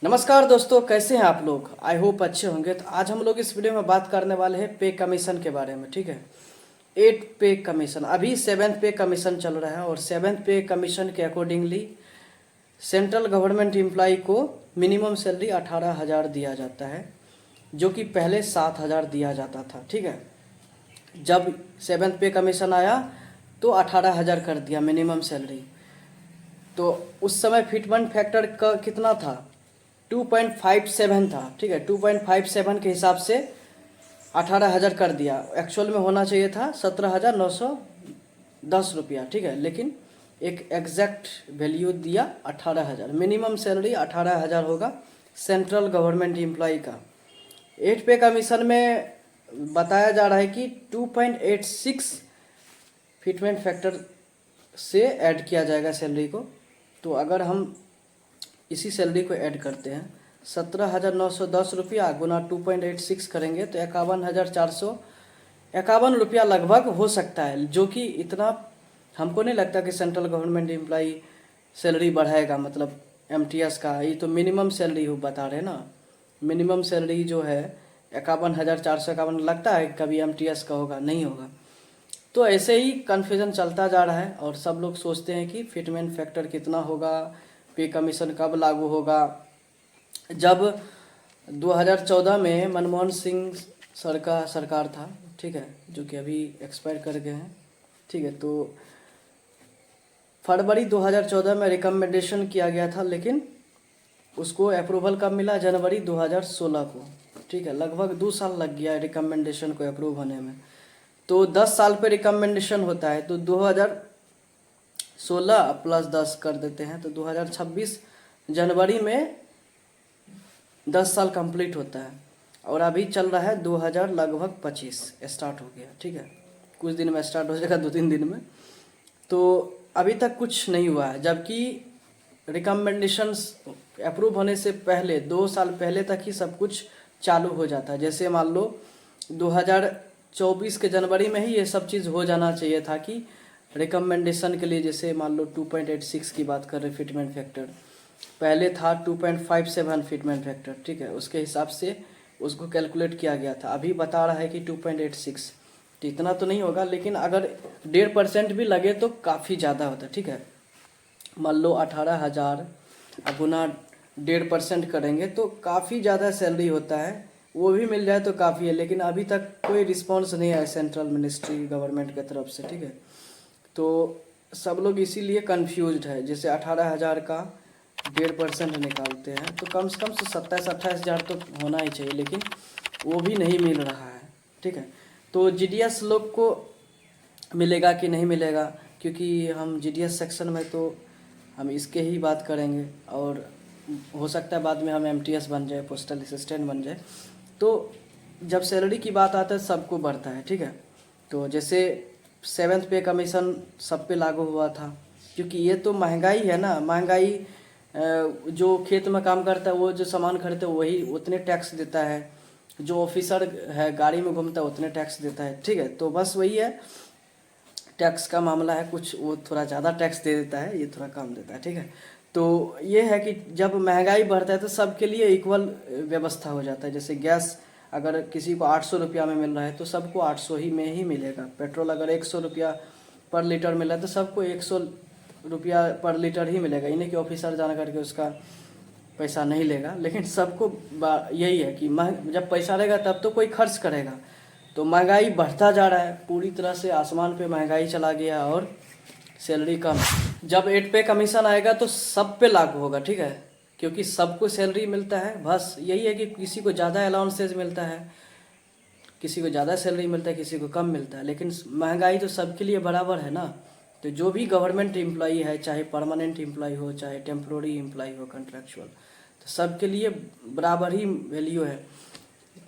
नमस्कार दोस्तों, कैसे हैं आप लोग। आई होप अच्छे होंगे। तो आज हम लोग इस वीडियो में बात करने वाले हैं पे कमीशन के बारे में। ठीक है, 8 पे कमीशन, अभी 7th पे कमीशन चल रहा है और 7th पे कमीशन के अकॉर्डिंगली सेंट्रल गवर्नमेंट एम्प्लॉय को मिनिमम सैलरी 18,000 दिया जाता है, जो कि पहले 7,000 दिया जाता था। ठीक है, जब 7th पे कमीशन आया तो 18,000 कर दिया मिनिमम सैलरी। तो उस समय फिटमेंट फैक्टर का कितना था, 2.57 था। ठीक है, 2.57 के हिसाब से 18,000 कर दिया। एक्चुअल में होना चाहिए था 17,910 रुपया। ठीक है, लेकिन एक एग्जैक्ट वैल्यू दिया 18,000। मिनिमम सैलरी 18,000 होगा सेंट्रल गवर्नमेंट एम्प्लॉय का। 8 पे कमीशन में बताया जा रहा है कि 2.86 फिटमेंट फैक्टर से ऐड किया जाएगा सैलरी को। तो अगर हम इसी सैलरी को ऐड करते हैं, 17,910 रुपया गुना 2.86 करेंगे तो 51,451 रुपया लगभग हो सकता है, जो कि इतना हमको नहीं लगता कि सेंट्रल गवर्नमेंट एम्प्लॉय सैलरी बढ़ाएगा। मतलब एमटीएस का ये तो मिनिमम सैलरी हो बता रहे हैं ना। मिनिमम सैलरी जो है 51,451, लगता है कभी एमटीएस का होगा, नहीं होगा। तो ऐसे ही कन्फ्यूजन चलता जा रहा है और सब लोग सोचते हैं कि फिटमेंट फैक्टर कितना होगा, पे कमीशन कब लागू होगा। जब 2014 में मनमोहन सिंह सरकार था, ठीक है, जो कि अभी एक्सपायर कर गए हैं। ठीक है, तो फरवरी 2014 में रिकमेंडेशन किया गया था, लेकिन उसको अप्रूवल कब मिला, जनवरी 2016 को। ठीक है, लगभग 2 साल लग गया रिकमेंडेशन को अप्रूव होने में। तो 10 साल पे रिकमेंडेशन होता है, तो 2016 प्लस 10 कर देते हैं तो 2026 जनवरी में 10 साल कंप्लीट होता है। और अभी चल रहा है 2000 लगभग 25 स्टार्ट हो गया। ठीक है, कुछ दिन में स्टार्ट हो जाएगा, 2-3 दिन में। तो अभी तक कुछ नहीं हुआ है, जबकि रिकमेंडेशंस अप्रूव होने से पहले 2 साल पहले तक ही सब कुछ चालू हो जाता है। जैसे मान लो 2024 के जनवरी में ही ये सब चीज़ हो जाना चाहिए था कि रिकमेंडेशन के लिए, जैसे मान लो 2.86 की बात कर रहे फिटमेंट फैक्टर, पहले था 2.57 फिटमेंट फैक्टर। ठीक है, उसके हिसाब से उसको कैलकुलेट किया गया था। अभी बता रहा है कि 2.86, तो इतना तो नहीं होगा, लेकिन अगर 1.5% भी लगे तो काफ़ी ज़्यादा होता है। ठीक है, मान लो 18,000 गुना 1.5% करेंगे तो काफ़ी ज़्यादा सैलरी होता है। वो भी मिल जाए तो काफ़ी है, लेकिन अभी तक कोई रिस्पांस नहीं आया सेंट्रल मिनिस्ट्री गवर्नमेंट की तरफ से। ठीक है, तो सब लोग इसीलिए कंफ्यूज्ड है। जैसे 18,000 का 1.5% निकालते हैं तो कम से कम 27-28 हज़ार तो होना ही चाहिए, लेकिन वो भी नहीं मिल रहा है। ठीक है, तो जीडीएस लोग को मिलेगा कि नहीं मिलेगा, क्योंकि हम जीडीएस सेक्शन में तो हम इसके ही बात करेंगे, और हो सकता है बाद में हम एमटीएस बन जाए, पोस्टल असिस्टेंट बन जाए। तो जब सैलरी की बात आता है सबको बढ़ता है। ठीक है, तो जैसे 7th पे कमीशन सब पे लागू हुआ था, क्योंकि ये तो महंगाई है ना। महंगाई, जो खेत में काम करता है वो जो सामान खरीदता है वही उतने टैक्स देता है, जो ऑफिसर है गाड़ी में घूमता है उतने टैक्स देता है। ठीक है, तो बस वही है, टैक्स का मामला है। कुछ वो थोड़ा ज़्यादा टैक्स दे देता है, ये थोड़ा कम देता है। ठीक है, तो ये है कि जब महंगाई बढ़ता है तो सबके लिए इक्वल व्यवस्था हो जाता है। जैसे गैस अगर किसी को 800 रुपया में मिल रहा है तो सबको 800 ही में ही मिलेगा। पेट्रोल अगर 100 रुपया पर लीटर मिल रहा है तो सबको 100 रुपया पर लीटर ही मिलेगा। इन्हें कि ऑफिसर जाना करके उसका पैसा नहीं लेगा, लेकिन सबको यही है कि जब पैसा रहेगा तब तो कोई खर्च करेगा। तो महंगाई बढ़ता जा रहा है, पूरी तरह से आसमान पे महंगाई चला गया और सैलरी कम। जब 8 पे कमीशन आएगा तो सब पे लागू होगा। ठीक है, क्योंकि सबको सैलरी मिलता है। बस यही है कि किसी को ज़्यादा अलाउंसेज मिलता है, किसी को ज़्यादा सैलरी मिलता है, किसी को कम मिलता है, लेकिन महंगाई तो सबके लिए बराबर है ना। तो जो भी गवर्नमेंट एम्प्लॉई है, चाहे परमानेंट एम्प्लॉई हो चाहे टेम्प्रोरी एम्प्लॉई हो कॉन्ट्रैक्चुअल, तो सबके लिए बराबर ही वैल्यू है।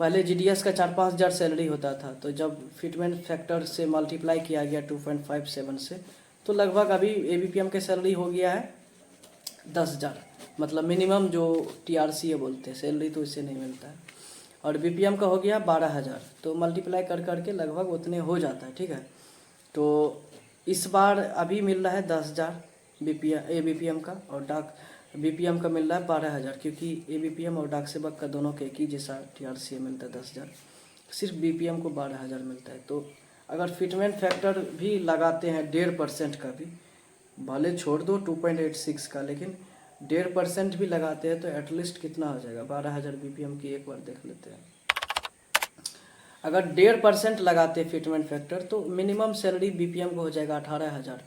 पहले जीडीएस का 4-5 हज़ार सैलरी होता था, तो जब फिटमेंट फैक्टर से मल्टीप्लाई किया गया 2.57 से, तो लगभग अभी एबीपीएम के सैलरी हो गया है 10,000। मतलब मिनिमम जो टीआरसी है बोलते हैं, सैलरी तो इससे नहीं मिलता है। और बीपीएम का हो गया 12,000, तो मल्टीप्लाई कर करके लगभग उतने हो जाता है। ठीक है, तो इस बार अभी मिल रहा है 10,000 एबीपीएम का, और बीपीएम का मिल रहा है 12,000, क्योंकि एबीपीएम और डाक सेवक का दोनों के एक ही जैसा टीआरसीए मिलता है 10,000, सिर्फ बीपीएम को 12,000 मिलता है। तो अगर फिटमेंट फैक्टर भी लगाते हैं 1.5% का भी, भले छोड़ दो 2.86 का, लेकिन 1.5% भी लगाते हैं तो एटलीस्ट कितना हो जाएगा 12,000 बीपीएम की, एक बार देख लेते हैं। अगर 1.5% लगाते फिटमेंट फैक्टर तो मिनिमम सैलरी बीपीएम को हो जाएगा 18,000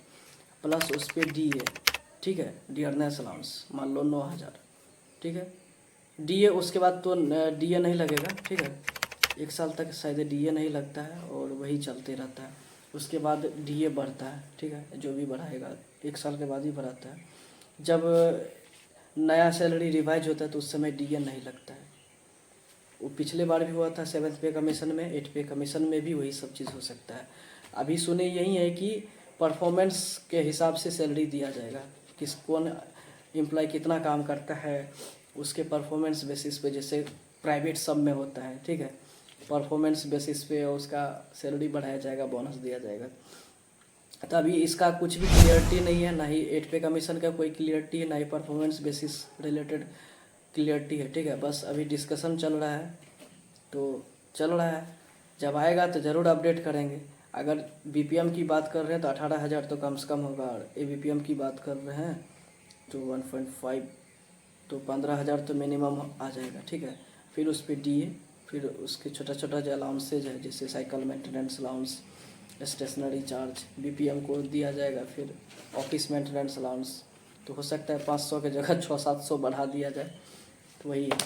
प्लस उस पर डीए, ठीक है, डियरनेस अलाउंस मान लो 9,000, ठीक है। डीए उसके बाद तो डीए नहीं लगेगा, ठीक है, 1 साल तक शायद डीए नहीं लगता है और वही चलते रहता है। उसके बाद डीए बढ़ता है, ठीक है, जो भी बढ़ाएगा 1 साल के बाद ही बढ़ाता है। जब नया सैलरी रिवाइज होता है तो उस समय डीए नहीं लगता है। वो पिछले बार भी हुआ था 7th पे कमीशन में, 8th पे कमीशन में भी वही सब चीज़ हो सकता है। अभी सुने यही है कि परफॉर्मेंस के हिसाब से सैलरी दिया जाएगा, किस कौन एम्प्लॉय कितना काम करता है उसके परफॉर्मेंस बेसिस पे, जैसे प्राइवेट सब में होता है, ठीक है, परफॉर्मेंस बेसिस पे उसका सैलरी बढ़ाया जाएगा, बोनस दिया जाएगा। तो अभी इसका कुछ भी क्लियरिटी नहीं है, ना ही 8 पे कमीशन का कोई क्लियरिटी है, ना ही परफॉर्मेंस बेसिस रिलेटेड क्लियरिटी है, ठीक है। बस अभी डिस्कशन चल रहा है, तो चल रहा है, जब आएगा तो ज़रूर अपडेट करेंगे। अगर बीपीएम की बात कर रहे हैं तो 18,000 तो कम से कम होगा, और एबीपीएम की बात कर रहे हैं तो 1.5, तो 15,000 तो मिनिमम आ जाएगा, ठीक है। फिर उस पर डीए, फिर उसके छोटा छोटा जो अलाउंसेज है जैसे cycle maintenance allowance, stationery charge BPM को दिया जाएगा, फिर ऑफिस मेंटेनेंस अलाउंस, तो हो सकता है 500 की जगह 600-700 बढ़ा दिया जाए, तो वही है।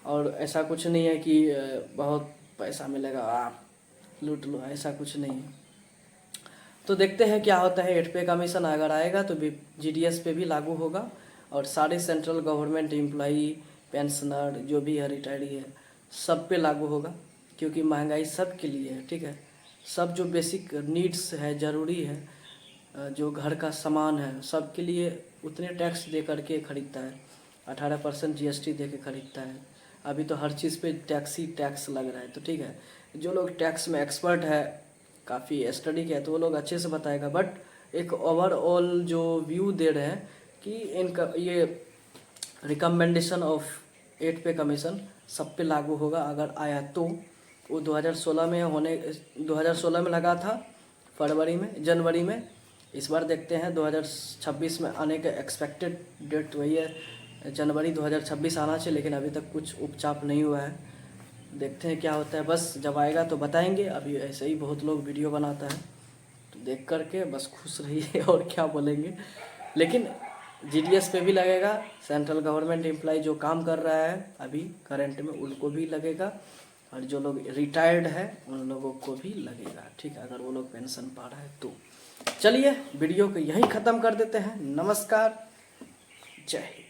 और ऐसा कुछ नहीं है कि बहुत पैसा मिलेगा आप लूट लो, ऐसा कुछ नहीं है। तो देखते हैं क्या होता है। 8 पे कमीशन अगर आएगा तो जीडीएस पे भी लागू होगा, और सारे सेंट्रल गवर्नमेंट एम्प्लॉई, पेंशनर जो भी है, रिटायरी है, सब पे लागू होगा, क्योंकि महंगाई सब के लिए है, ठीक है। सब जो बेसिक नीड्स है, ज़रूरी है, जो घर का सामान है, सब के लिए उतने टैक्स दे करके ख़रीदता है, 18% जीएसटी दे के ख़रीदता है। अभी तो हर चीज़ पे टैक्स ही टैक्स लग रहा है, तो ठीक है, जो लोग टैक्स में एक्सपर्ट है, काफ़ी स्टडी किया है, तो वो लोग अच्छे से बताएगा। बट एक ओवरऑल जो व्यू दे रहे हैं कि इनका ये रिकमेंडेशन ऑफ 8 पे कमीशन सब पे लागू होगा अगर आया तो। वो 2016 में लगा था, जनवरी में। इस बार देखते हैं 2026 में आने का एक्सपेक्टेड डेट वही है, जनवरी 2026 आना चाहिए, लेकिन अभी तक कुछ उपचाप नहीं हुआ है। देखते हैं क्या होता है, बस जब आएगा तो बताएंगे। अभी ऐसे ही बहुत लोग वीडियो बनाता है, तो देख करके बस खुश रहिए और क्या बोलेंगे। लेकिन जीडीएस पे भी लगेगा, सेंट्रल गवर्नमेंट एम्प्लॉय जो काम कर रहा है अभी करंट में उनको भी लगेगा, और जो लोग रिटायर्ड है उन लोगों को भी लगेगा, ठीक है, अगर वो लोग पेंशन पा रहा है तो। चलिए वीडियो को यहीं ख़त्म कर देते हैं। नमस्कार, जय हिंद।